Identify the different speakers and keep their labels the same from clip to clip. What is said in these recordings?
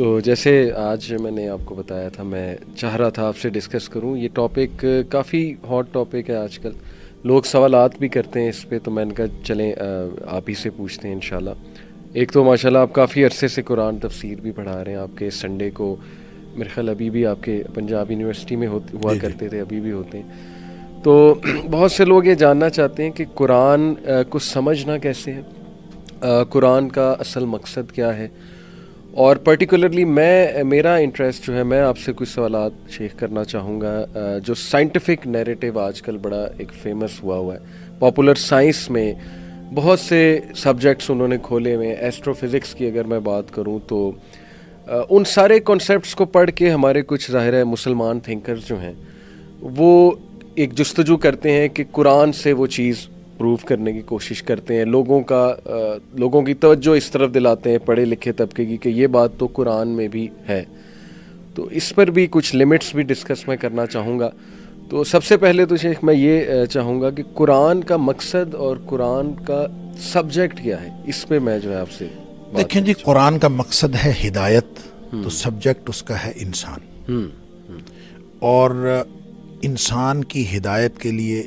Speaker 1: तो जैसे आज मैंने आपको बताया था, मैं चाह रहा था आपसे डिस्कस करूं। ये टॉपिक काफ़ी हॉट टॉपिक है आजकल, लोग सवालात भी करते हैं इस पे, तो मैंने कहा चलें आप ही से पूछते हैं इंशाल्लाह। एक तो माशाल्लाह आप काफ़ी अरसे से कुरान तफसीर भी पढ़ा रहे हैं, आपके संडे को मेरे ख्याल अभी भी आपके पंजाब यूनिवर्सिटी में हुआ करते थे, अभी भी होते हैं। तो बहुत से लोग ये जानना चाहते हैं कि कुरान को समझना कैसे है, कुरान का असल मकसद क्या है, और पर्टिकुलरली मेरा इंटरेस्ट जो है, मैं आपसे कुछ सवालात शेयर करना चाहूँगा। जो साइंटिफिक नैरेटिव आजकल बड़ा एक फेमस हुआ है, पॉपुलर साइंस में बहुत से सब्जेक्ट्स उन्होंने खोले हुए हैं। एस्ट्रोफिज़िक्स की अगर मैं बात करूँ तो उन सारे कॉन्सेप्ट्स को पढ़ के हमारे कुछ ज़ाहिर है मुसलमान थिंकर्स जो हैं वो एक जुस्तजू करते हैं कि कुरान से वो चीज़ प्रूव करने की कोशिश करते हैं, लोगों की तवज्जो इस तरफ दिलाते हैं, पढ़े लिखे तबके की, कि ये बात तो कुरान में भी है। तो इस पर भी कुछ लिमिट्स भी डिस्कस मैं करना चाहूँगा। तो सबसे पहले तो शेख मैं ये चाहूँगा कि कुरान का मकसद और कुरान का सब्जेक्ट क्या है, इस पे मैं जो है आपसे
Speaker 2: देखें जी, कुरान का मकसद है हिदायत, तो सब्जेक्ट उसका है इंसान। और इंसान की हिदायत के लिए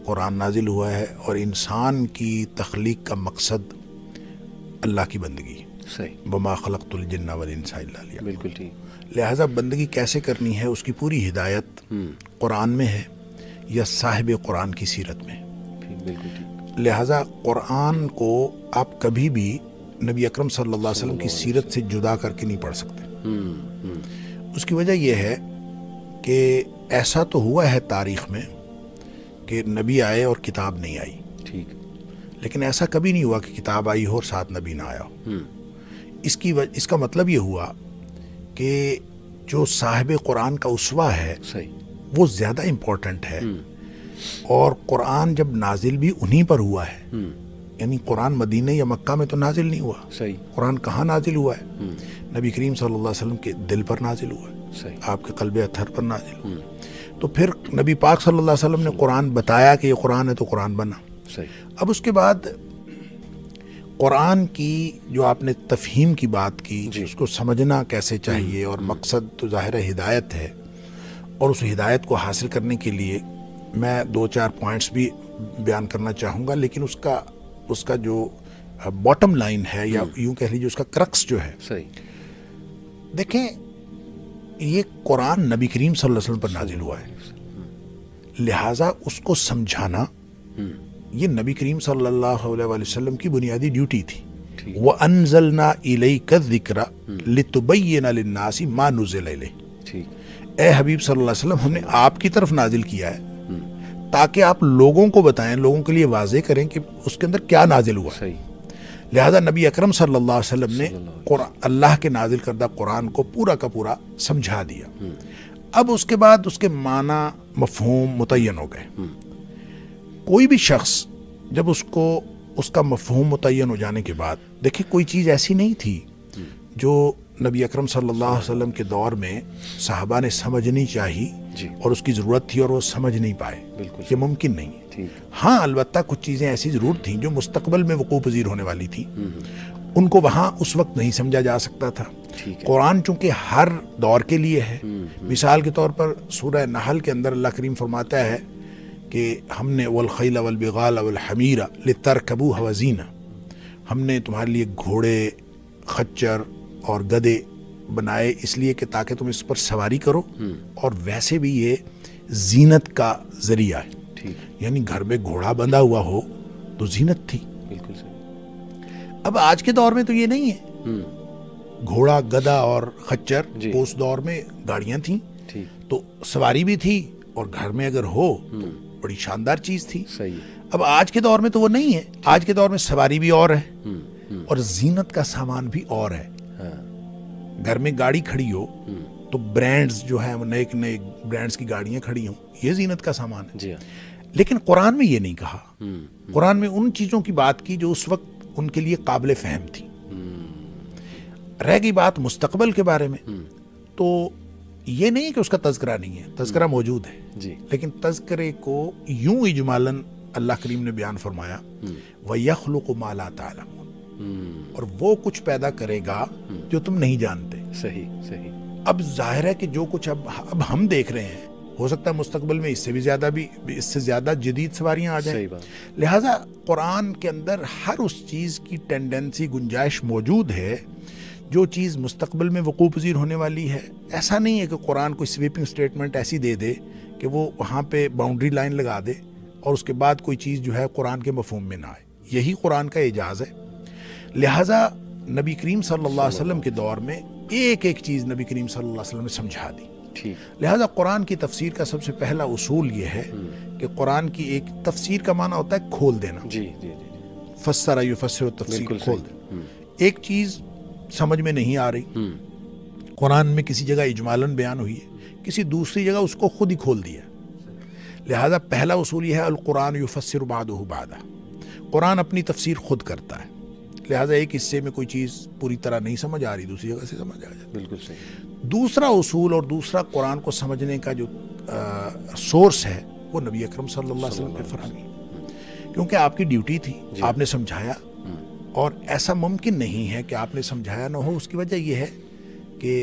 Speaker 2: कुरान नाजिल हुआ है, और इंसान की तख्लीक का मकसद अल्लाह की बंदगी।
Speaker 1: सही।
Speaker 2: वमा खलक़तुल जिन्ना वल इंसा इल्ला लियअबुदून।
Speaker 1: बिल्कुल ठीक।
Speaker 2: लिहाजा बंदगी कैसे करनी है उसकी पूरी हिदायत कुरान में है या साहिब कुरान की सीरत में।
Speaker 1: बिल्कुल ठीक।
Speaker 2: लिहाजा कुरान को आप कभी भी नबी अकरम सल्लल्लाहु अलैहि वसल्लम की सीरत से जुदा करके नहीं पढ़ सकते। उसकी वजह यह है कि ऐसा तो हुआ है तारीख़ में कि नबी आए और किताब नहीं आई,
Speaker 1: ठीक,
Speaker 2: लेकिन ऐसा कभी नहीं हुआ कि किताब आई हो और साथ नबी ना आया हो। इसका मतलब ये हुआ कि जो साहिब कुरान का उसवा है,
Speaker 1: सही,
Speaker 2: वो ज़्यादा इम्पोर्टेंट है। और कुरान जब नाजिल भी उन्हीं पर हुआ है, यानी कुरान मदीने या मक्का में तो नाजिल नहीं हुआ।
Speaker 1: सही।
Speaker 2: कुरान कहाँ नाजिल हुआ है? नबी करीम सल्लल्लाहु अलैहि वसल्लम के दिल पर नाजिल हुआ है।
Speaker 1: सही।
Speaker 2: आपके क़ल्बे अत्हर पर नाजिल हुआ। तो फिर नबी पाक सल्लल्लाहु अलैहि वसल्लम ने कुरान बताया कि ये कुरान है, तो कुरान बना।
Speaker 1: सही।
Speaker 2: अब उसके बाद कुरान की जो आपने तफहीम की बात की, उसको समझना कैसे चाहिए, और मकसद तो ज़ाहिर हिदायत है, और उस हिदायत को हासिल करने के लिए मैं 2-4 पॉइंट्स भी बयान करना चाहूँगा, लेकिन उसका जो बॉटम लाइन है, या यूँ कह लीजिए उसका क्रक्स जो है,
Speaker 1: सही।
Speaker 2: देखें, ये कुरान नबी करीम सल्लल्लाहु अलैहि वसल्लम पर नाजिल हुआ है, लिहाजा उसको समझाना ये नबी करीम सल्लल्लाहु अलैहि वसल्लम की बुनियादी ड्यूटी थी। व अन्ज़लना इलैका ज़िक्रा लितुबय्यिना लिन्नासि मा नुज़िला इलैहिम। ए हबीब सल्लल्लाहु अलैहि वसल्लम, हमने आपकी तरफ नाजिल किया है ताकि आप लोगों को बताएं, लोगों के लिए वाज़े करें कि उसके अंदर क्या नाजिल हुआ।
Speaker 1: सही।
Speaker 2: लिहाजा नबी अकरम सल्लल्लाहु अलैहि वसल्लम ने अल्लाह के नाजिल करदा कुरान को पूरा का पूरा समझा दिया। अब उसके बाद उसके माना मफ़हूम मुतय्यन हो गए। कोई भी शख्स जब उसका मफ़हूम मुतय्यन हो जाने के बाद, देखिए कोई चीज़ ऐसी नहीं थी जो नबी अकरम सल्लल्लाहु अलैहि वसल्लम के दौर में सहाबा ने समझनी चाहिए और उसकी ज़रूरत थी और वो समझ नहीं पाए, ये मुमकिन नहीं है। हाँ, अलबत्ता कुछ चीज़ें ऐसी ज़रूर थीं जो मुस्तक़बिल में वक़ूअ पज़ीर होने वाली थी, उनको वहाँ उस वक्त नहीं समझा जा सकता था। कुरान चूँकि हर दौर के लिए है। मिसाल के तौर पर सूरह नहल के अंदर अल्लाह करीम फरमाता है कि हमने वल खैल वल बिगाल वल हमीरा लितरकबूहा व ज़ीना, हमने तुम्हारे लिए घोड़े, खच्चर और गधे बनाए इसलिए कि ताकि तुम इस पर सवारी करो, और वैसे भी ये जीनत का जरिया है। यानी घर में घोड़ा बंधा हुआ हो तो जीनत थी।
Speaker 1: बिल्कुल सही।
Speaker 2: अब आज के दौर में तो ये नहीं है। घोड़ा, गधा और खच्चर, उस दौर में गाड़ियां थीं, तो सवारी भी थी, और घर में अगर हो बड़ी शानदार चीज थी।
Speaker 1: सही।
Speaker 2: अब आज के दौर में तो वो नहीं है। आज के दौर में सवारी भी और है और जीनत का सामान भी और है। घर में गाड़ी खड़ी हो तो ब्रांड्स जो है, नए नए ब्रांड्स की गाड़ियां खड़ी हों, ये जीनत का सामान है। लेकिन कुरान में ये नहीं कहा। कुरान में उन चीजों की बात की जो उस वक्त उनके लिए काबिल फहम थी। रह गई बात मुस्तकबल के बारे में, तो ये नहीं कि उसका तज़किरा नहीं है, तज़किरा मौजूद है जी। लेकिन तज़किरे को यूं इजमालन अल्लाह करीम ने बयान फरमाया, व यख़्लुक़ु मा ला तालमून, और वो कुछ पैदा करेगा जो तुम नहीं जानते।
Speaker 1: सही सही।
Speaker 2: अब जाहिर है कि जो कुछ अब हम देख रहे हैं, हो सकता है मुस्तकबिल में इससे ज़्यादा जदीद सवारियाँ आ जाएं।
Speaker 1: सही बात।
Speaker 2: लिहाजा कुरान के अंदर हर उस चीज़ की टेंडेंसी, गुंजाइश मौजूद है जो चीज़ मुस्तकबिल में वकूअ पज़ीर होने वाली है। ऐसा नहीं है कि कुरान कोई स्वीपिंग स्टेटमेंट ऐसी दे दे कि वो वहाँ पे बाउंड्री लाइन लगा दे और उसके बाद कोई चीज़ जो है कुरान के मफ़हूम में ना आए। यही कुरान का एजाज़ है। लिहाजा नबी करीम सल्लल्लाहु अलैहि वसल्लम के दौर में एक एक चीज़ नबी करीम सल्लल्लाहु अलैहि वसल्लम ने समझा दी।
Speaker 1: ठीक।
Speaker 2: लिहाजा कुरान की तफसीर का सबसे पहला उसूल ये है कि कुरान की एक तफसीर का माना होता है खोल देना।
Speaker 1: जी जी जी।
Speaker 2: फस्सरा युफस्सिरु तफसीर, खोल देना। एक चीज़ समझ में नहीं आ रही, कुरान में किसी जगह इजमालन बयान हुई है, किसी दूसरी जगह उसको खुद ही खोल दिया। लिहाजा पहला उसूल यह है अल कुरान युफस्सिरु बादुहु बादा, कुरान अपनी तफसीर खुद करता है। लिहाजा एक हिस्से में कोई चीज़ पूरी तरह नहीं समझ आ रही, दूसरी जगह से समझ आ जाती।
Speaker 1: बिल्कुल सही।
Speaker 2: दूसरा उसूल और दूसरा कुरान को समझने का जो सोर्स है वो नबी अकरम सल्लल्लाहु अलैहि वसल्लम के फरमानी, क्योंकि आपकी ड्यूटी थी, आपने समझाया, और ऐसा मुमकिन नहीं है कि आपने समझाया ना हो। उसकी वजह यह है कि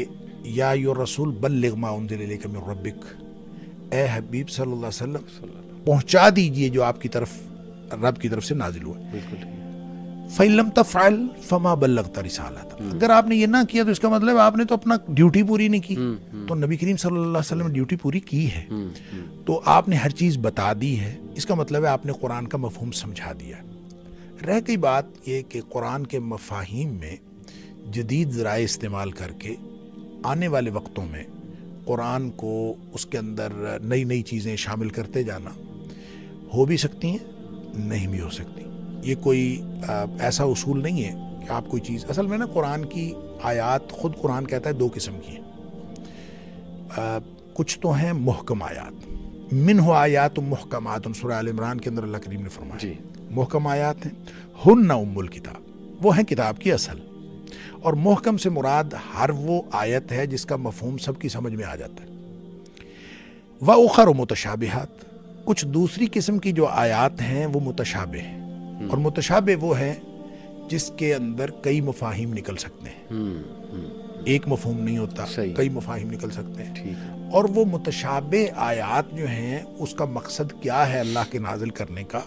Speaker 2: या यो रसूल बल्लिग मा उनज़िला इलैका मिन रब्बिक, ए हबीब सल्लल्लाहु अलैहि वसल्लम पहुंचा दीजिए जो आपकी तरफ, रब की तरफ से नाजिल हुआ। फ़इल्लम तफ़अल फ़मा बल्लग़ता रिसालत, अगर आपने ये ना किया तो इसका मतलब आपने तो अपना ड्यूटी पूरी नहीं की। तो नबी करीम सल्लल्लाहु अलैहि वसल्लम ने ड्यूटी पूरी की है, तो आपने हर चीज़ बता दी है, इसका मतलब है आपने कुरान का मफ़हूम समझा दिया। रह गई बात ये कि कुरान के मफ़ाहीम में जदीद ज़राए इस्तेमाल करके आने वाले वक्तों में कुरान को, उसके अंदर नई नई चीज़ें शामिल करते जाना, हो भी सकती हैं, नहीं भी हो सकती। ये कोई ऐसा उसूल नहीं है कि आप कोई चीज़, असल में ना कुरान की आयात, खुद कुरान कहता है दो किस्म की हैं। कुछ तो हैं मुहकम आयात, मिन्हु आयात मुहकमात, सूरह आल इमरान के अंदर अल्लाह करीम ने फरमाया मुहकम आयात हैं, हुन्ना उम्मुल किताब, वो हैं किताब की असल। और मुहकम से मुराद हर वो आयत है जिसका मफहूम सबकी समझ में आ जाता है। व उखर मुतशाबिहात, कुछ दूसरी किस्म की जो आयात हैं वो मुतशाबे हैं, और मुतशाबे वो है जिसके अंदर कई मफाहिम निकल सकते हैं। एक मफहूम नहीं होता, कई मफाहिम निकल सकते हैं। और वो मुतशाबे आयात जो हैं उसका मकसद क्या है अल्लाह के नाजिल करने का,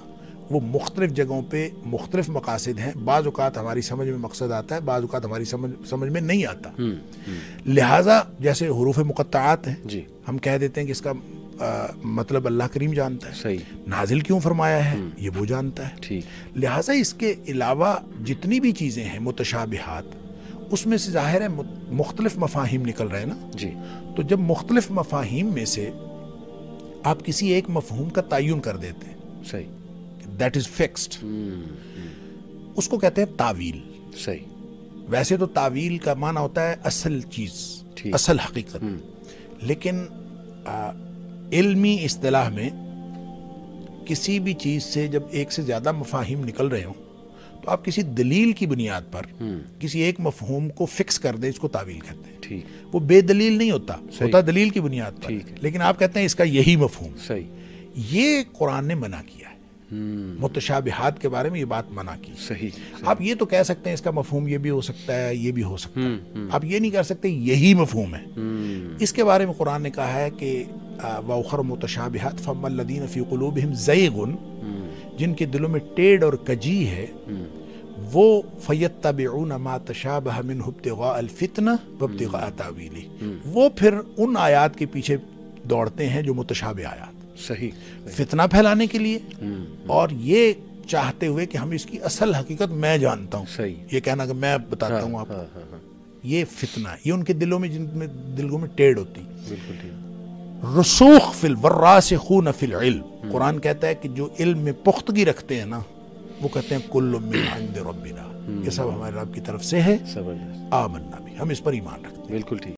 Speaker 2: वो मुख्तलिफ जगहों पे मुख्तलिफ मकासद हैं। बाज़ औक़ात हमारी समझ में मकसद आता है, बाज़ औक़ात हमारी समझ में नहीं आता। लिहाजा जैसे हुरूफ मुक़त्तआत हैं, हम कह देते हैं कि इसका मतलब अल्लाह करीम जानता है, सही नाजिल क्यों फरमाया है ये वो जानता है। ठीक। लिहाजा इसके अलावा जितनी भी चीज़ें हैं मुतशाबिहात, उसमें से ज़ाहिर है मुख्तलिफ मफाहिम निकल रहे हैं ना जी। तो जब मुख्तलिफ मफाहिम में से आप किसी एक मफहूम का तयन कर देते हैं, सही, दैट इज फिक्स्ड, उसको कहते हैं तावील। सही। वैसे तो तावील का माना होता है असल चीज, असल हकीकत, लेकिन इल्मी इस्तिलाह में किसी भी चीज से जब एक से ज्यादा मफाहिम निकल रहे हों तो आप किसी दलील की बुनियाद पर किसी एक मफहूम को फिक्स कर दें, इसको तावील कहते हैं। ठीक। वो बेदलील नहीं होता, होता दलील की बुनियाद पर, लेकिन आप कहते हैं इसका यही मफहूम। सही। ये कुरान ने मना किया है, मुतशाबिहात के बारे में ये बात मना की। सही। आप ये तो कह सकते हैं इसका मफहूम ये भी हो सकता है, ये भी हो सकता है, आप ये नहीं कर सकते यही मफहूम है। इसके बारे में कुरान ने कहा है कि वउखर मुतशाबिहात फम्मल्लज़ीना फ़ी क़ुलूबिहिम ज़ैग़ुन, जिनके दिलों में टेढ़ और कजी है, वो फ़यत्तबिऊना मा तशाबह मिन्हु इब्तिग़ाअल फ़ितना व इब्तिग़ाअ तावीली, वो फिर उन आयात के पीछे दौड़ते हैं जो मुतशाबिह आयात, सही, फितना फैलाने के लिए, और ये चाहते हुए कि हम इसकी असल हकीकत मैं जानता हूँ, सही, ये कहना कि मैं बताता हूँ आपको, ये फितना है। ये उनके दिलों में, जिनमें दिलों में टेढ़ होती। बिल्कुल ठीक। रसूख फिल वर्रासिखून फिल इल्म, कुरान कहता है कि जो इल्म में पुख्तगी रखते हैं ना, वो कहते हैं कुल्लु मिन इंद रब्बिना, ये सब हमारे रब की तरफ से है, आमन्ना भी, हम इस पर ईमान रखते हैं। बिल्कुल ठीक।